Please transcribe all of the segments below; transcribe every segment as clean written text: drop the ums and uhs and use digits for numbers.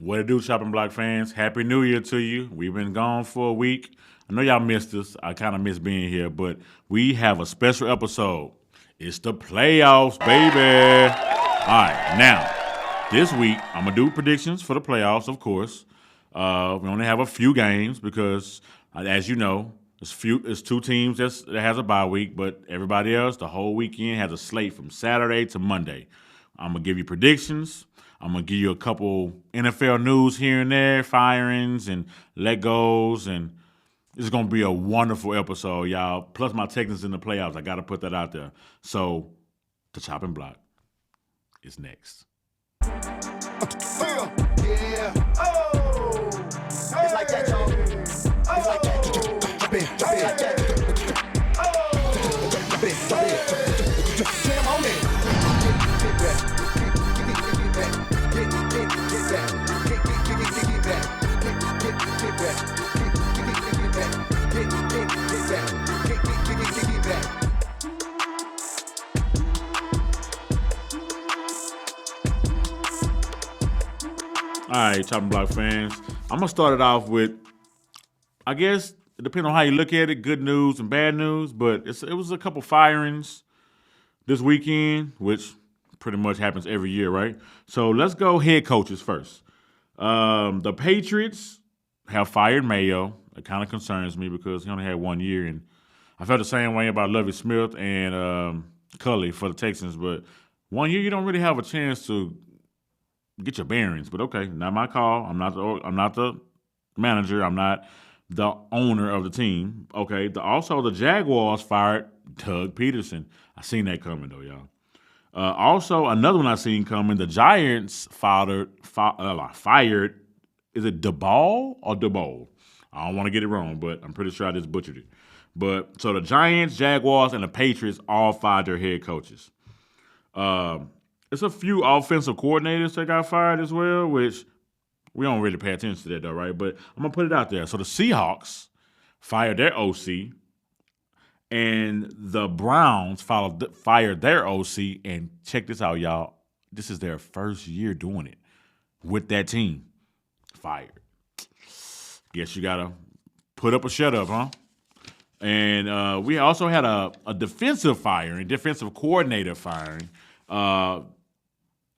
What it do, Chopping Block fans? Happy New Year to you. We've been gone for a week. I know y'all missed us. I kind of miss being here, but we have a special episode. It's the playoffs, baby. All right, now, this week, I'm going to do predictions for the playoffs, of course. We only have a few games because, as you know, it's two teams that has a bye week, but everybody else, the whole weekend, has a slate from Saturday to Monday. I'm going to give you predictions. I'm going to give you a couple NFL news here and there, firings and let goes, and it's going to be a wonderful episode, y'all. Plus my techniques in the playoffs. I got to put that out there. So, the Chopping Block is next. Yeah. Oh. It's like that, y'all. It's like that. Jump in. Like that. Oh. Jump in. Slam on it. Get back. All right, Chopping Block fans. I'm going to start it off with, I guess, depending on how you look at it, good news and bad news, but it was a couple firings this weekend, which pretty much happens every year, right? So let's go head coaches first. The Patriots have fired Mayo. It kind of concerns me because he only had 1 year, and I felt the same way about Lovie Smith and Culley for the Texans, but 1 year you don't really have a chance to get your bearings. But okay, not my call. I'm not the manager. I'm not the owner of the team. Okay. Also, the Jaguars fired Doug Peterson. I seen that coming though, y'all. Also, another one I seen coming. The Giants fired. Is it DeBall or DeBall? I don't want to get it wrong, but I'm pretty sure I just butchered it. But so the Giants, Jaguars, and the Patriots all fired their head coaches. It's a few offensive coordinators that got fired as well, which we don't really pay attention to that though, right? But I'm going to put it out there. So the Seahawks fired their OC, and the Browns fired their OC, and check this out, y'all. This is their first year doing it with that team. Fired. Guess you got to put up or shut up, huh? And we also had a defensive coordinator firing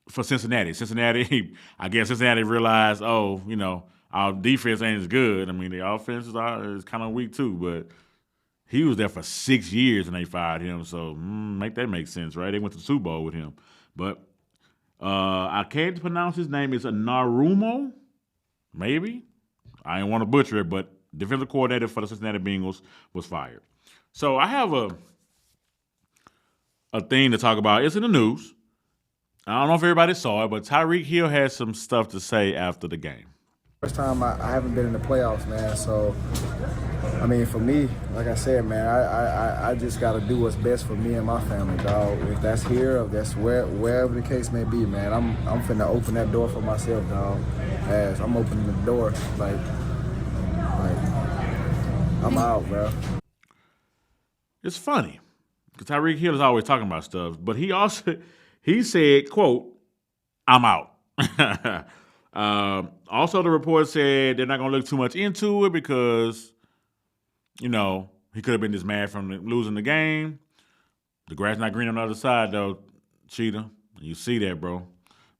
for Cincinnati. I guess Cincinnati realized, our defense ain't as good. I mean, the offense is kind of weak too, but he was there for 6 years and they fired him, so make that make sense, right? They went to the Super Bowl with him. But I can't pronounce his name. It's a Narumo, maybe. I didn't want to butcher it, but defensive coordinator for the Cincinnati Bengals was fired. So I have a thing to talk about. It's in the news. I don't know if everybody saw it, but Tyreek Hill had some stuff to say after the game. First time I haven't been in the playoffs, man. So, I mean, for me, like I said, man, I just got to do what's best for me and my family, dog. If that's here, if that's wherever the case may be, man, I'm finna open that door for myself, dog. As I'm opening the door, like I'm out, bro. It's funny because Tyreek Hill is always talking about stuff, but he said, quote, "I'm out." Also, the report said they're not going to look too much into it because, he could have been just mad from losing the game. The grass not green on the other side, though, Cheetah. You see that, bro.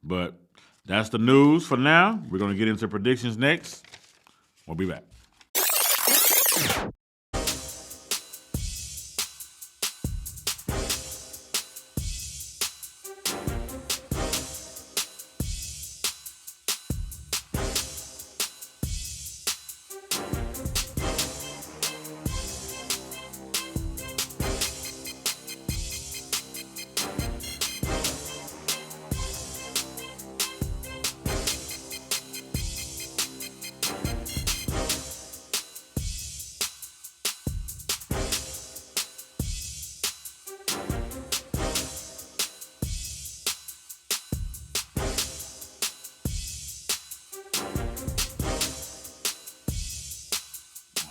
But that's the news for now. We're going to get into predictions next. We'll be back.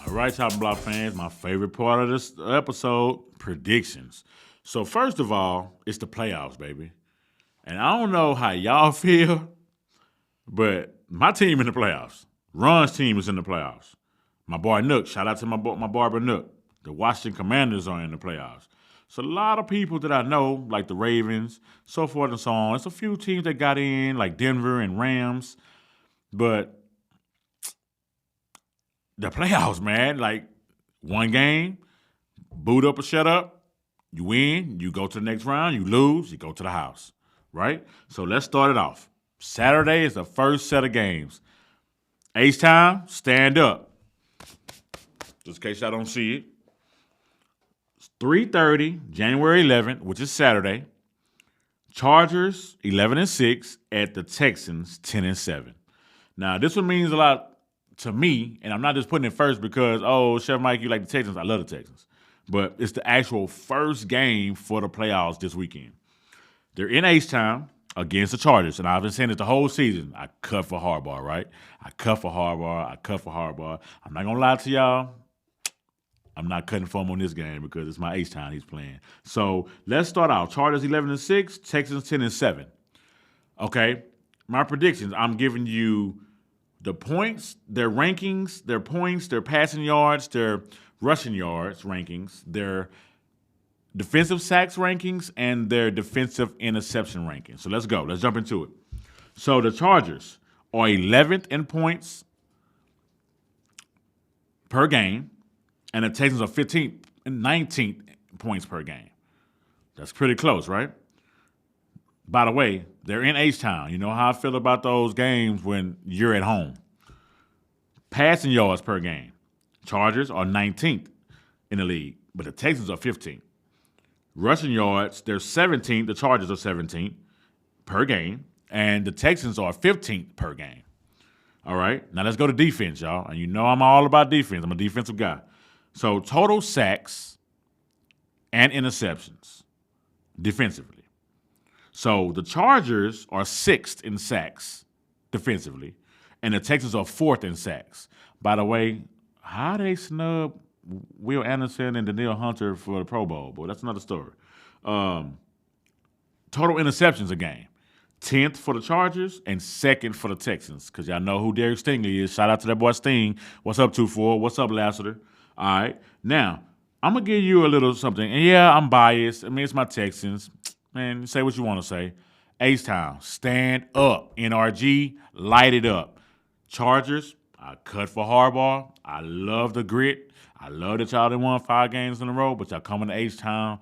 All right, Chopping Block fans, my favorite part of this episode, predictions. So first of all, it's the playoffs, baby. And I don't know how y'all feel, but my team in the playoffs. Ron's team is in the playoffs. My boy Nook, shout out to my barber Nook. The Washington Commanders are in the playoffs. So a lot of people that I know, like the Ravens, so forth and so on. It's a few teams that got in, like Denver and Rams. But the playoffs, man, like one game, boot up or shut up, you win, you go to the next round, you lose, you go to the house, right? So let's start it off. Saturday is the first set of games. H-Time, stand up. Just in case y'all don't see it. It's 3:30, January 11th, which is Saturday. Chargers 11-6 at the Texans 10-7. Now this one means a lot to me, and I'm not just putting it first because Chef Mike, you like the Texans. I love the Texans, but it's the actual first game for the playoffs this weekend. They're in H-Town against the Chargers, and I've been saying it the whole season. I cut for Harbaugh, right? I cut for Harbaugh. I'm not gonna lie to y'all. I'm not cutting for him on this game because it's my H-Town he's playing. So let's start out. Chargers 11-6, Texans 10-7. Okay, my predictions. I'm giving you the points, their rankings, their points, their passing yards, their rushing yards rankings, their defensive sacks rankings, and their defensive interception rankings. So let's go. Let's jump into it. So the Chargers are 11th in points per game, and the Texans are 15th and 19th points per game. That's pretty close, right? By the way, they're in H-Town. You know how I feel about those games when you're at home. Passing yards per game. Chargers are 19th in the league, but the Texans are 15th. Rushing yards, they're 17th. The Chargers are 17th per game, and the Texans are 15th per game. All right? Now let's go to defense, y'all. And you know I'm all about defense. I'm a defensive guy. So total sacks and interceptions defensively. So the Chargers are 6th in sacks defensively, and the Texans are 4th in sacks. By the way, how they snub Will Anderson and Danielle Hunter for the Pro Bowl? Boy, that's another story. Total interceptions a game. 10th for the Chargers and 2nd for the Texans, because y'all know who Derek Stingley is. Shout out to that boy Sting. What's up, 2-4? What's up, Lassiter? All right. Now, I'm going to give you a little something. And yeah, I'm biased. I mean, it's my Texans. Man, say what you want to say. H-Town, stand up. NRG, light it up. Chargers, I cut for Harbaugh. I love the grit. I love that y'all done won 5 games in a row, but y'all coming to H-Town.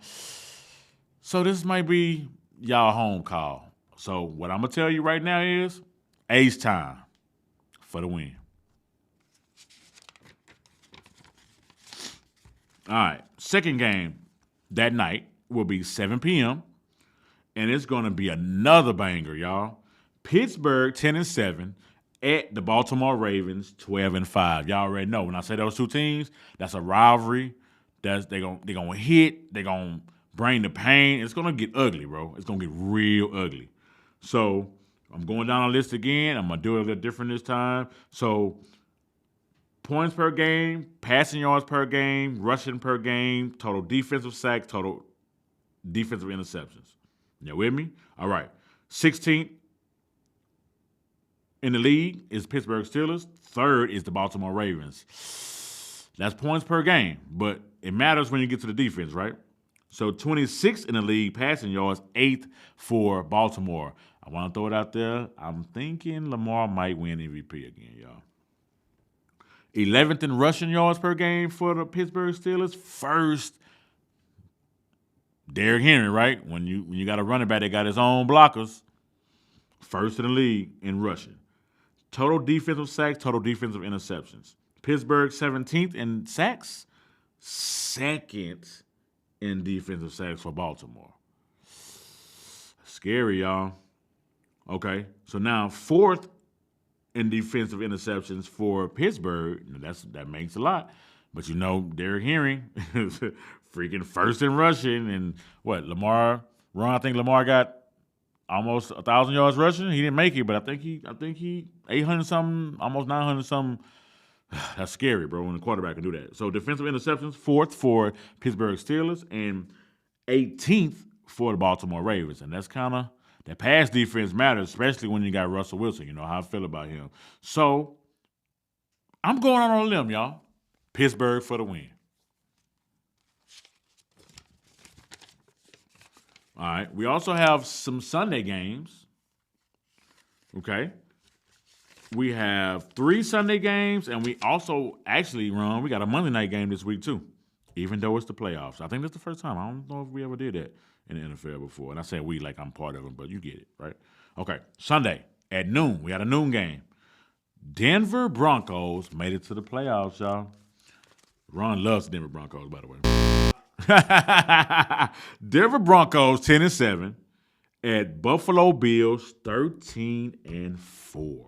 So this might be y'all home call. So what I'm going to tell you right now is H-Town for the win. All right, second game that night will be 7 p.m., and it's going to be another banger, y'all. Pittsburgh 10-7 at the Baltimore Ravens 12-5. Y'all already know when I say those two teams, that's a rivalry. They're gonna hit. They're gonna bring the pain. It's gonna get ugly, bro. It's gonna get real ugly. So I'm going down the list again. I'm gonna do it a little different this time. So points per game, passing yards per game, rushing per game, total defensive sacks, total defensive interceptions. You with me? All right. 16th in the league is Pittsburgh Steelers. 3rd is the Baltimore Ravens. That's points per game, but it matters when you get to the defense, right? So 26th in the league, passing yards, 8th for Baltimore. I want to throw it out there. I'm thinking Lamar might win MVP again, y'all. 11th in rushing yards per game for the Pittsburgh Steelers. First, Derrick Henry, right? When you got a running back that got his own blockers, first in the league in rushing. Total defensive sacks, total defensive interceptions. Pittsburgh 17th in sacks, 2nd in defensive sacks for Baltimore. Scary, y'all. Okay, so now 4th in defensive interceptions for Pittsburgh. That makes a lot. But you know, Derrick Henry is freaking first in rushing. And what, I think Lamar got almost 1,000 yards rushing. He didn't make it, but I think he 800 something, almost 900 something. That's scary, bro, when the quarterback can do that. So defensive interceptions, 4th for Pittsburgh Steelers and 18th for the Baltimore Ravens. And that's kind of That pass defense matters, especially when you got Russell Wilson. You know how I feel about him. So I'm going out on a limb, y'all. Pittsburgh for the win. All right. We also have some Sunday games. Okay. We have 3 Sunday games, and we also actually, we got a Monday night game this week too, even though it's the playoffs. I think that's the first time. I don't know if we ever did that in the NFL before. And I say we like I'm part of them, but you get it, right? Okay. Sunday at noon. We got a noon game. Denver Broncos made it to the playoffs, y'all. Ron loves the Denver Broncos, by the way. Denver Broncos 10-7 at Buffalo Bills 13-4.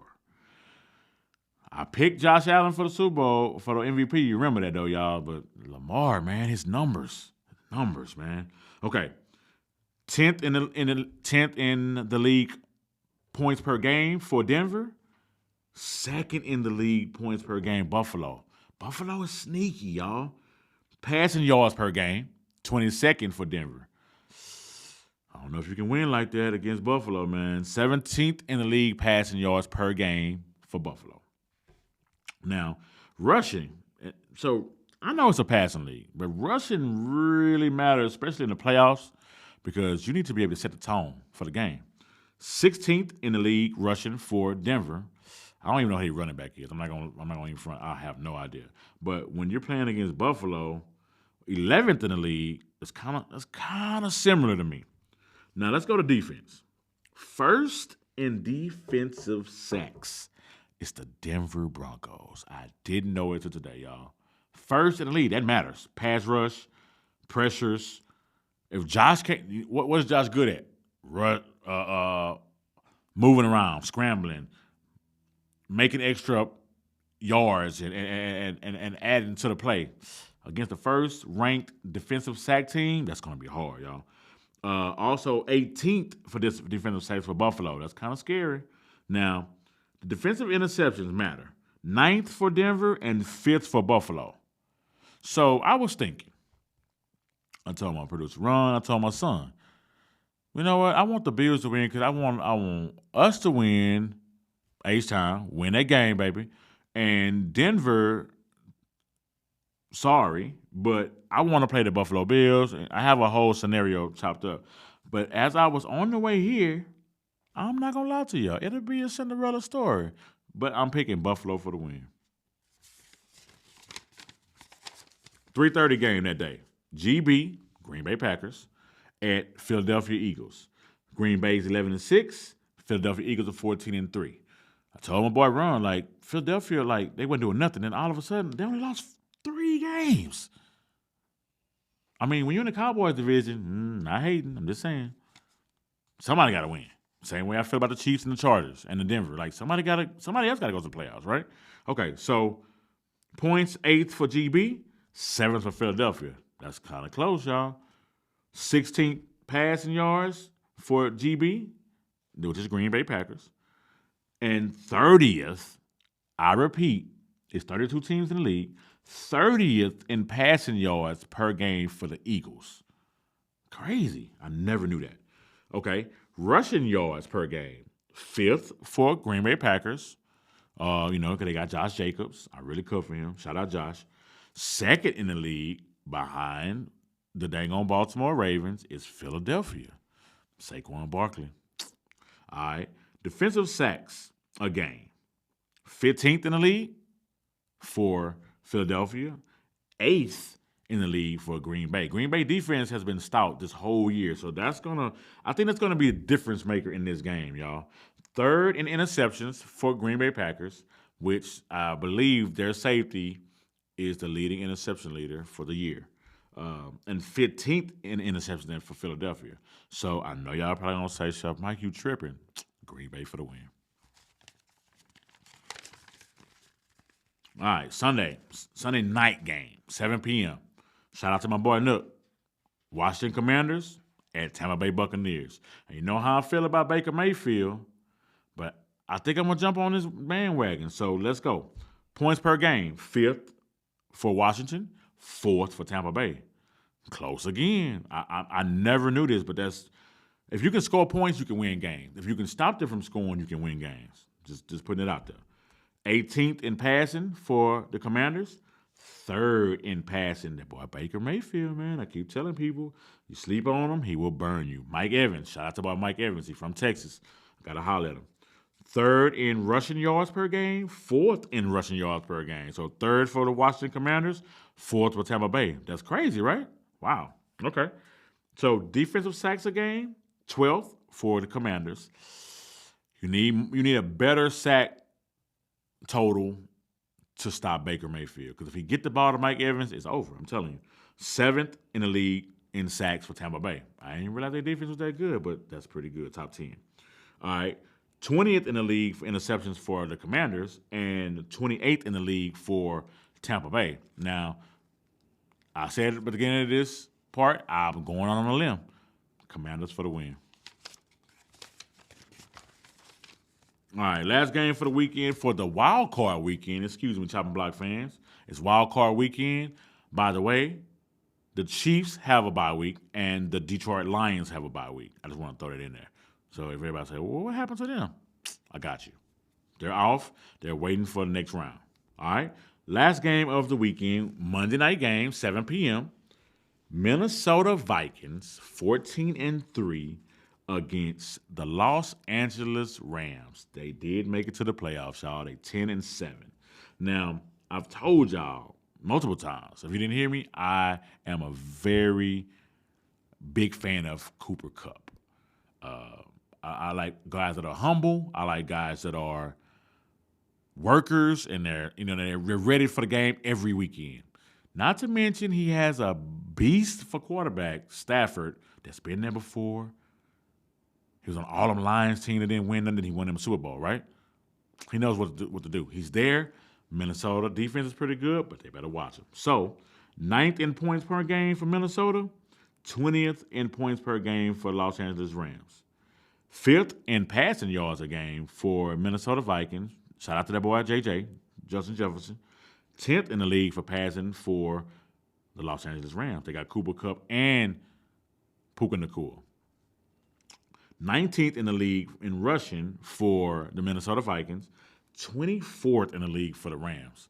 I picked Josh Allen for the Super Bowl for the MVP. You remember that though, y'all. But Lamar, man, his numbers, man. Okay, 10th in the league points per game for Denver. 2nd in the league points per game, Buffalo. Buffalo is sneaky, y'all. Passing yards per game, 22nd for Denver. I don't know if you can win like that against Buffalo, man. 17th in the league passing yards per game for Buffalo. Now, rushing. So I know it's a passing league, but rushing really matters, especially in the playoffs, because you need to be able to set the tone for the game. 16th in the league rushing for Denver. I don't even know who your running back is. I'm not gonna even front. I have no idea. But when you're playing against Buffalo, 11th in the league, that's kind of similar to me. Now let's go to defense. First in defensive sacks, it's the Denver Broncos. I didn't know it till today, y'all. First in the league, that matters. Pass rush, pressures. If Josh can't, what is Josh good at? Moving around, scrambling, making extra yards and adding to the play. Against the first ranked defensive sack team, that's going to be hard, y'all. Also 18th for this defensive sacks for Buffalo. That's kind of scary. Now, the defensive interceptions matter. 9th for Denver and 5th for Buffalo. So I was thinking. I told my producer, Ron, I told my son, you know what? I want the Bills to win because I want us to win H-Town, win that game, baby. And Denver, sorry, but I want to play the Buffalo Bills. I have a whole scenario chopped up. But as I was on the way here, I'm not going to lie to y'all. It'll be a Cinderella story. But I'm picking Buffalo for the win. 3:30 game that day. GB, Green Bay Packers, at Philadelphia Eagles. Green Bay's 11-6. Philadelphia Eagles are 14-3. I told my boy Ron, like, Philadelphia, like, they weren't doing nothing. Then all of a sudden, they only lost 3 games. I mean, when you're in the Cowboys division, not hating, I'm just saying, somebody got to win. Same way I feel about the Chiefs and the Chargers and the Denver. Like, somebody else got to go to the playoffs, right? Okay, so points 8th for GB, 7th for Philadelphia. That's kind of close, y'all. 16th passing yards for GB, which is Green Bay Packers. And 30th, I repeat, it's 32 teams in the league, 30th in passing yards per game for the Eagles. Crazy. I never knew that. Okay, rushing yards per game, 5th for Green Bay Packers. Because they got Josh Jacobs. I really cook for him. Shout out Josh. 2nd in the league behind the dang on Baltimore Ravens is Philadelphia. Saquon Barkley. All right. Defensive sacks a game. 15th in the league for Philadelphia. 8th in the league for Green Bay. Green Bay defense has been stout this whole year. So I think that's gonna be a difference maker in this game, y'all. 3rd in interceptions for Green Bay Packers, which I believe their safety is the leading interception leader for the year. And 15th in interceptions for Philadelphia. So I know y'all probably gonna say, Chef Mike, you tripping. Green Bay for the win. All right, Sunday night game, 7 p.m. Shout out to my boy Nook. Washington Commanders at Tampa Bay Buccaneers. And you know how I feel about Baker Mayfield, but I think I'm going to jump on this bandwagon. So let's go. Points per game, 5th for Washington, 4th for Tampa Bay. Close again. I never knew this, but that's If you can score points, you can win games. If you can stop them from scoring, you can win games. Just putting it out there. 18th in passing for the Commanders. 3rd in passing. That boy Baker Mayfield, man. I keep telling people, you sleep on him, he will burn you. Mike Evans. Shout out to boy Mike Evans. He's from Texas. I got to holler at him. 3rd in rushing yards per game. 4th in rushing yards per game. So 3rd for the Washington Commanders. 4th for Tampa Bay. That's crazy, right? Wow. Okay. So defensive sacks a game. 12th for the Commanders. You need a better sack total to stop Baker Mayfield. Because if he get the ball to Mike Evans, it's over. I'm telling you. 7th in the league in sacks for Tampa Bay. I didn't realize their defense was that good, but that's pretty good. Top 10. All right. 20th in the league for interceptions for the Commanders and 28th in the league for Tampa Bay. Now, I said at the beginning of this part, I'm going on a limb. Commanders for the win. All right, last game for the weekend, for the Wildcard weekend. Excuse me, Chopping Block fans. It's Wildcard weekend. By the way, the Chiefs have a bye week and the Detroit Lions have a bye week. I just want to throw that in there. So if everybody say, well, what happened to them? I got you. They're off. They're waiting for the next round. All right? Last game of the weekend, Monday night game, 7 p.m. Minnesota Vikings, 14-3 against the Los Angeles Rams. They did make it to the playoffs, y'all. They 10-7. Now, I've told y'all multiple times, if you didn't hear me, I am a very big fan of Cooper Kupp. I like guys that are humble. I like guys that are workers, and they're ready for the game every weekend. Not to mention he has a beast for quarterback, Stafford, that's been there before. He was on all them Lions team that didn't win nothing. He won them a Super Bowl, right? He knows what to do. He's there. Minnesota defense is pretty good, but they better watch him. So, 9th in points per game for Minnesota, 20th in points per game for Los Angeles Rams. 5th in passing yards a game for Minnesota Vikings. Shout out to that boy JJ, Justin Jefferson. 10th in the league for passing for the Los Angeles Rams. They got Cooper Kupp and Puka Nacua. 19th in the league in rushing for the Minnesota Vikings. 24th in the league for the Rams.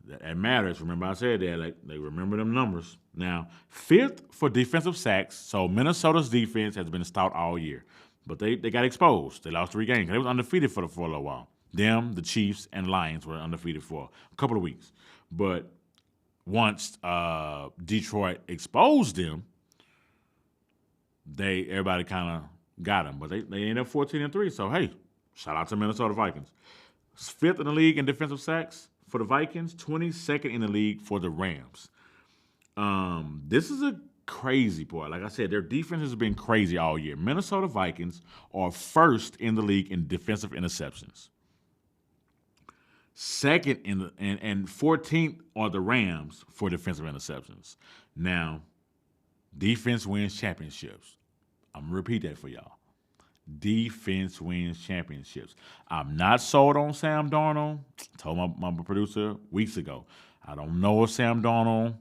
That matters. Remember I said that. Like, they remember them numbers. Now, 5th for defensive sacks. So Minnesota's defense has been stout all year. But they got exposed. They lost 3 games. They was undefeated for a little while. Them, the Chiefs, and Lions were undefeated for a couple of weeks. But once Detroit exposed them, everybody kind of got them. But they ended up 14-3. So, hey, shout out to Minnesota Vikings. 5th in the league in defensive sacks for the Vikings. 22nd in the league for the Rams. This is a crazy part. Like I said, their defense has been crazy all year. Minnesota Vikings are 1st in the league in defensive interceptions. 2nd and 14th are the Rams for defensive interceptions. Now, defense wins championships. I'm going to repeat that for y'all. Defense wins championships. I'm not sold on Sam Darnold. I told my producer weeks ago. I don't know if Sam Darnold,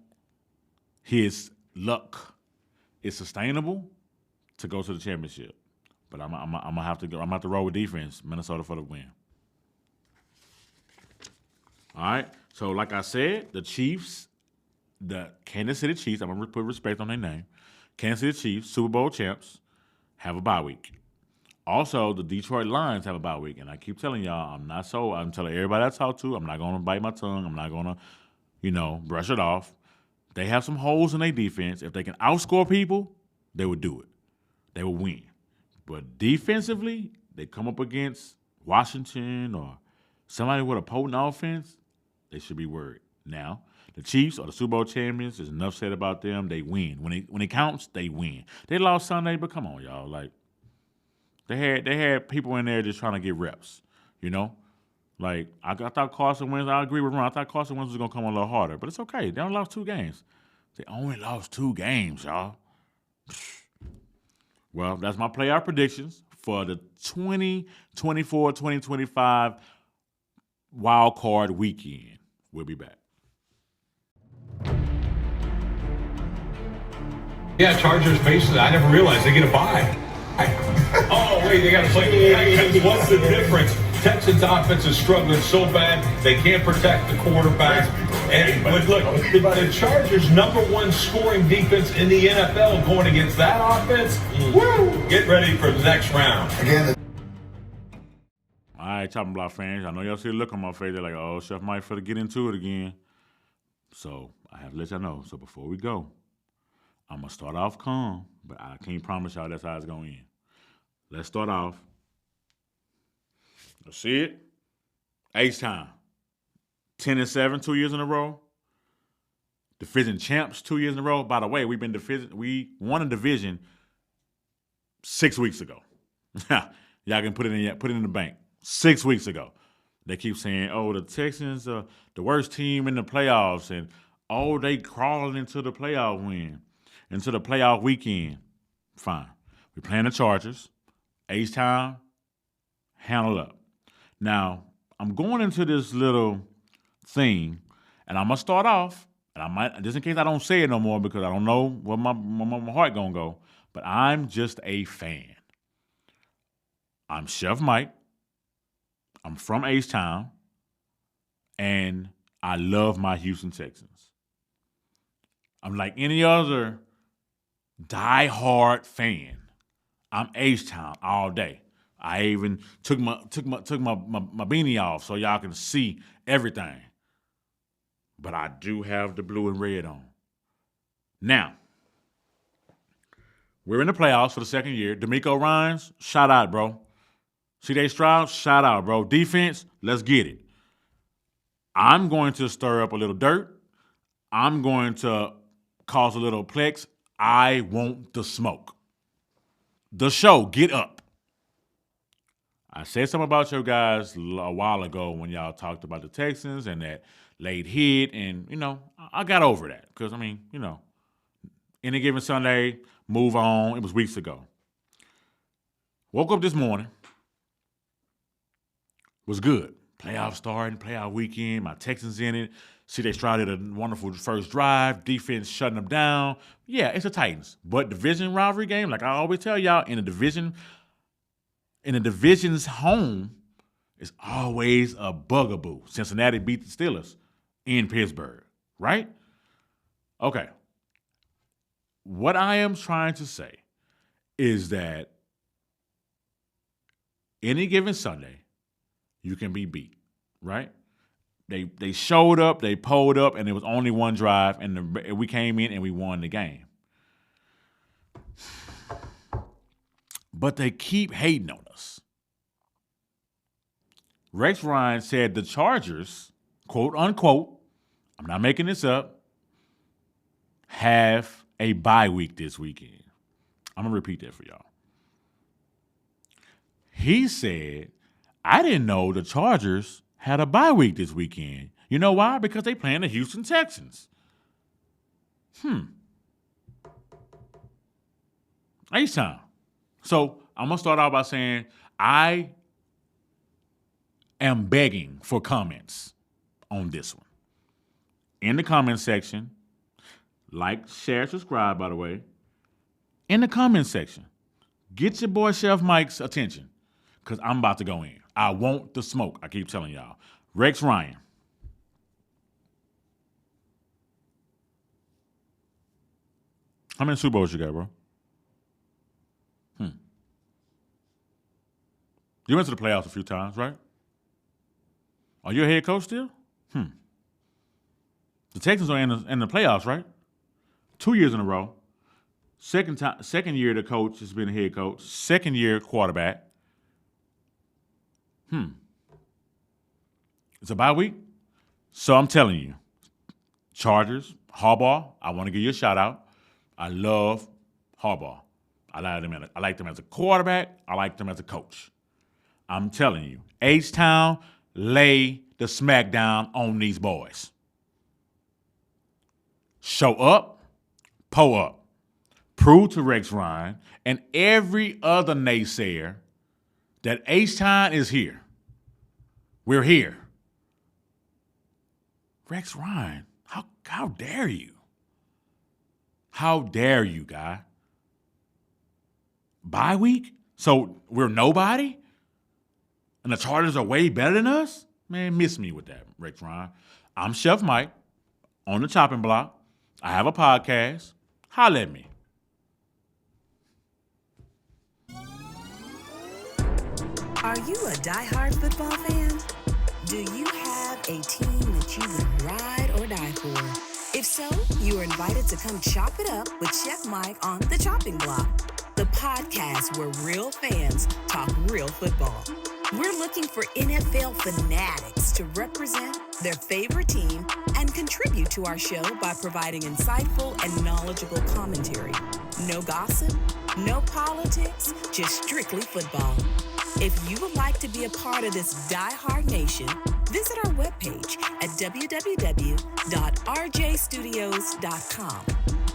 his luck is sustainable to go to the championship. But I'm gonna have to go. I'm gonna have to roll with defense. Minnesota for the win. All right. So, like I said, the Chiefs, the Kansas City Chiefs, I'm going to put respect on their name. Kansas City Chiefs, Super Bowl champs, have a bye week. Also, the Detroit Lions have a bye week. And I keep telling y'all, I'm not so. I'm telling everybody I talk to, I'm not going to bite my tongue. I'm not going to, brush it off. They have some holes in their defense. If they can outscore people, they would do it. They will win. But defensively, they come up against Washington or somebody with a potent offense, they should be worried. Now, the Chiefs are the Super Bowl champions. There's enough said about them. They win. When it counts, they win. They lost Sunday, but come on, y'all. Like, they had people in there just trying to get reps, Like, I thought Carson Wentz, I agree with Ron, I thought Carson Wentz was going to come a little harder. But it's okay. They only lost 2 games. They only lost 2 games, y'all. Well, that's my playoff predictions for the 2024-2025 Wild Card weekend. We'll be back. Yeah, Chargers basically, I never realized they get a bye. Oh, wait, they got to play the Texans. What's the difference? Texans offense is struggling so bad, they can't protect the quarterback. And look, the Chargers' #1 scoring defense in the NFL going against that offense. Woo! Get ready for the next round. Again, All right, chopping block fans. I know y'all see the look on my face. They're like, oh, Chef Mike for to get into it again. So I have to let y'all know. So before we go, I'm going to start off calm, but I can't promise y'all that's how it's going to end. Let's start off. Let's see it. H-Time. 10-7 2 years in a row. Division champs 2 years in a row. By the way, we won a division 6 weeks ago. Y'all can put it in the bank. 6 weeks ago. They keep saying, oh, the Texans are the worst team in the playoffs, and oh, they crawling into the playoff win, into the playoff weekend. Fine. We're playing the Chargers. H-Time, handle up. Now, I'm going into this little thing, and I'm going to start off, and I might, just in case I don't say it no more because I don't know where my heart going to go, but I'm just a fan. I'm Chef Mike. I'm from H-Town, and I love my Houston Texans. I'm like any other die-hard fan. I'm H-Town all day. I even took my beanie off so y'all can see everything. But I do have the blue and red on. Now, we're in the playoffs for the second year. D'Amico Ryans, shout out, bro. C.J. Stroud, shout out, bro. Defense, let's get it. I'm going to stir up a little dirt. I'm going to cause a little plex. I want the smoke. The show, get up. I said something about you guys a while ago when y'all talked about the Texans and that late hit, and, I got over that because, any given Sunday, move on. It was weeks ago. Woke up this morning. Was good. Playoff starting, playoff weekend, my Texans in it. C.J. Stroud did a wonderful first drive, defense shutting them down. Yeah, it's the Titans. But division rivalry game, like I always tell y'all, in a division's home, it's always a bugaboo. Cincinnati beat the Steelers in Pittsburgh, right? Okay. What I am trying to say is that any given Sunday, you can be beat, right? They showed up, they pulled up, and there was only one drive, and we came in and we won the game. But they keep hating on us. Rex Ryan said the Chargers, quote unquote, I'm not making this up, have a bye week this weekend. I'm going to repeat that for y'all. He said, I didn't know the Chargers had a bye week this weekend. You know why? Because they playing the Houston Texans. H-Time. So I'm going to start out by saying I am begging for comments on this one. In the comment section, like, share, subscribe, by the way. In the comment section, get your boy Chef Mike's attention because I'm about to go in. I want the smoke. I keep telling y'all. Rex Ryan. How many Super Bowls you got, bro? You went to the playoffs a few times, right? Are you a head coach still? The Texans are in the playoffs, right? 2 years in a row. Second year the coach has been a head coach. Second year quarterback. It's a bye week. So I'm telling you, Chargers, Harbaugh, I want to give you a shout out. I love Harbaugh. I like them as a quarterback. I like them as a coach. I'm telling you, H-Town, lay the smackdown on these boys. Show up, pull up. Prove to Rex Ryan and every other naysayer that H-Town is here. We're here. Rex Ryan, how dare you? How dare you, guy? bye week? So we're nobody? And the Chargers are way better than us? Man, miss me with that, Rick Ryan. I'm Chef Mike on the chopping block. I have a podcast. Holla at me. Are you a diehard football fan? Do you have a team that you would ride or die for? If so, you are invited to come chop it up with Chef Mike on The Chopping Block, the podcast where real fans talk real football. We're looking for NFL fanatics to represent their favorite team and contribute to our show by providing insightful and knowledgeable commentary. No gossip, no politics, just strictly football. If you would like to be a part of this diehard nation, visit our webpage at www.rjstudios.com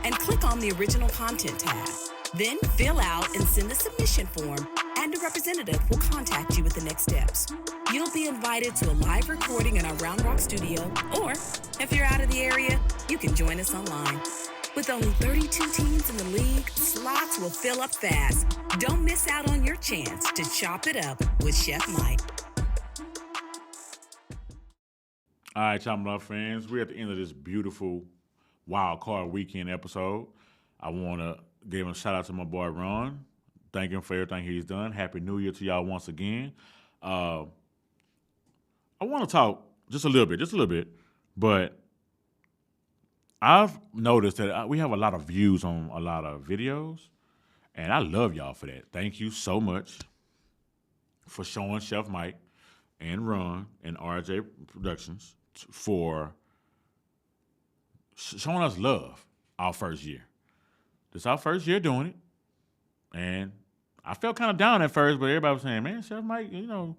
and click on the original content tab. Then fill out and send the submission form, and a representative will contact you with the next steps. You'll be invited to a live recording in our Round Rock studio, or if you're out of the area, you can join us online. With only 32 teams in the league, slots will fill up fast. Don't miss out on your chance to chop it up with Chef Mike. All right, Chopping Block fans, we're at the end of this beautiful Wildcard weekend episode. I want to give a shout out to my boy Ron. Thank him for everything he's done. Happy New Year to y'all once again. I want to talk just a little bit, but I've noticed that we have a lot of views on a lot of videos, and I love y'all for that. Thank you so much for showing Chef Mike and Ron and RJ Productions for showing us love our first year. This is our first year doing it, and I felt kind of down at first, but everybody was saying, man, Chef Mike, you got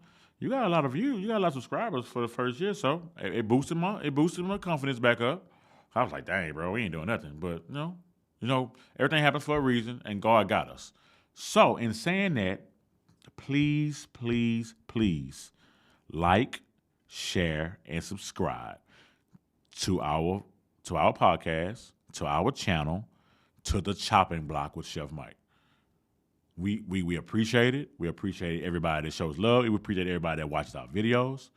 a lot of views, you got a lot of subscribers for the first year, so it boosted my confidence back up. I was like, dang, bro, we ain't doing nothing. But, you know, everything happens for a reason, and God got us. So, in saying that, please, please, please like, share, and subscribe to our podcast, to our channel, to The Chopping Block with Chef Mike. We appreciate it. We appreciate everybody that shows love. We appreciate everybody that watches our videos.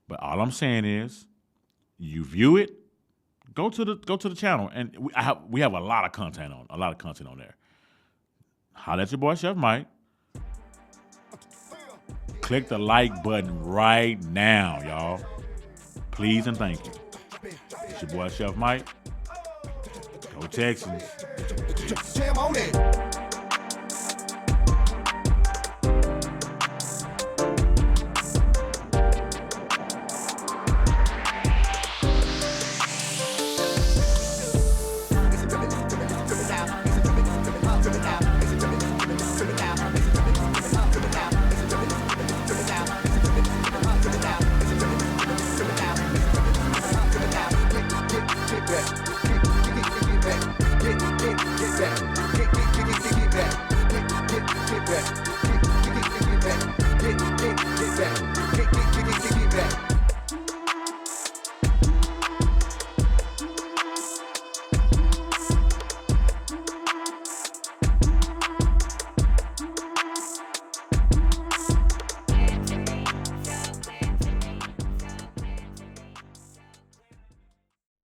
But all I'm saying is, you view it, go to the channel, and we have a lot of content on there. Holla at your boy Chef Mike. Click the like button right now, y'all. Please and thank you. It's your boy Chef Mike. Go Texans. Jam on it.